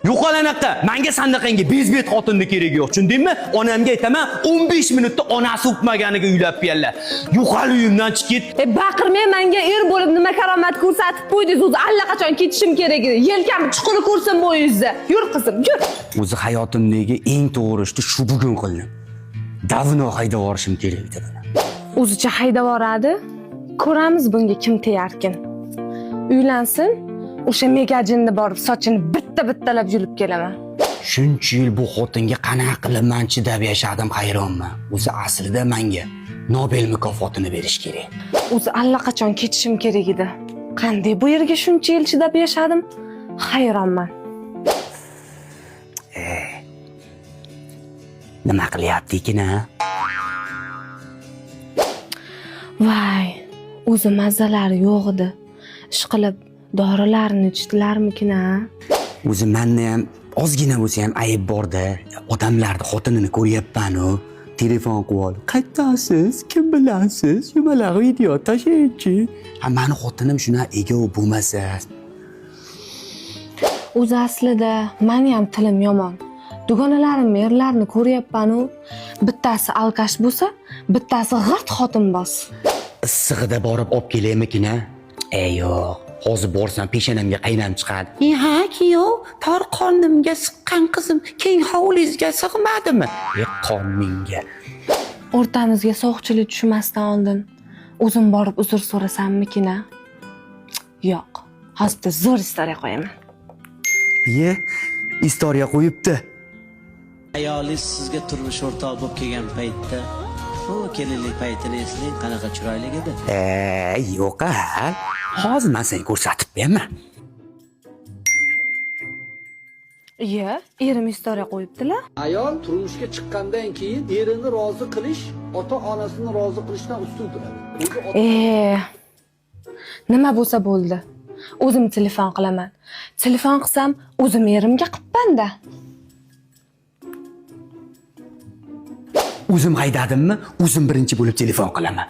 Yo'qolanaqa, menga sandaqangi bezbet xotinni keragi yo'q, tushundingmi? Onamga aytaman, 15 minutda onasi o'pmaganiga uylab kellar. Yo'qol uyimdan chiqib ket. Baqirmay menga er bo'lib nima karomat ko'rsatib qo'ydingiz. O'zi allaqachon ketishim kerak edi. Yelkamni chuqur ko'rsin bo'yingizda. Yur qizim, yur. O'zi hayotimdagi eng to'g'ri ishni shu bugun qildim. Davno haydab yorishim kerak edi buni. O'zicha haydab yoradi. Ko'ramiz bunga kim teyarkin. Uylansin, o'sha megajinni borib sochini bitta-bittalab yulib kelaman. Shuncha yil bu xotinga qanaqa qilib men chidab yashadim, hayronman. O'zi aslida menga Nobel mukofotini berish kerak. O'zi allaqachon ketishim kerak edi. Qanday bu yerga shuncha yil chidab yashadim? Hayronman. Nima qilyapti-ki-na? Voy, o'zi mazalari yo'q edi. Ishqilib dorilarni ichdilarmikin-a? O'zi menda ham ozgina bo'lsa ham ayib bor-da. Odamlarning xotinini ko'ryapman-ku. Telefon qilib ol. Qaytasiz? Kim bilansiz? Nimalar video tashlaychi. Ha, meni xotinim shuna egov bo'lmasa. O'zi aslida meni ham tilim yomon. Dugonalarim erlarni ko'ryapman-ku. Bittasi alkash bo'lsa, bittasi g'irt xotinboz. Issig'ida borib olib kelaymikin-a? Yo'q. Hozir borsam peshonamga qaynam chiqadi. Ha, kuyov, tor qornimga siqqan qizim, keng hovlingizga sig'madimi? Qorningga. O'rtamizga sovuqchilik tushmasdan oldin o'zim borib uzr so'rasammikin-a? Yo'q. Hozir zo'r istoriya qo'yaman. Istoriya qo'yibdi. Ayolingiz sizga turmush o'rtoq bo'lib kelgan paytda u kelinlik paytini eslang, qanaqa chiroyli edi. Yo'q-a. Hozir men senga ko'rsatib beraman. Erim istoriya qo'yibdilar. Ayol turmushga chiqqandan keyin erini rozi qilish ota-onasini rozi qilishdan ustun turadi. Nima bo'lsa bo'ldi. O'zim telefon qilaman. Telefon qilsam, o'zim erimga qilibman-da. O'zim haydadimmi? O'zim birinchi bo'lib telefon qilaman.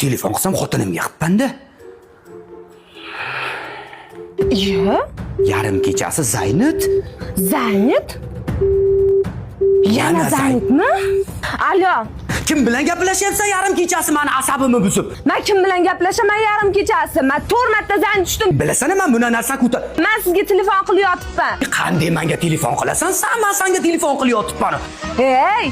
Telefon qilsam xotinimga qilibman-da. Yarim kechasi Zaynat. Zaynat? Yana Zaynatmi? Alo. Kim bilan gaplashyapsan yarim kechasi meni asabimni buzib? Men kim bilan gaplashaman yarim kechasi? Men 4 marta Zaynat tushdim. Bilasan, men buni narsa ko'tar. Men sizga telefon qilyapman. Qanday menga telefon qilasan? Men senga telefon qilyapman. Hey!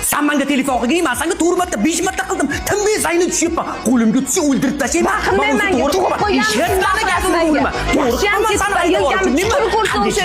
Sen menga telefon qilgin, men senga 4 marta, 5 marta qildim. Tinmay Zaynat tushyapman. Qo'limga tushsa o'ldirib tashlayman. Menga to'g'ri qo'ygan. To'g'ri. Yaxshi ham ketdi. Yelkamni chiqarib ko'rsam o'sha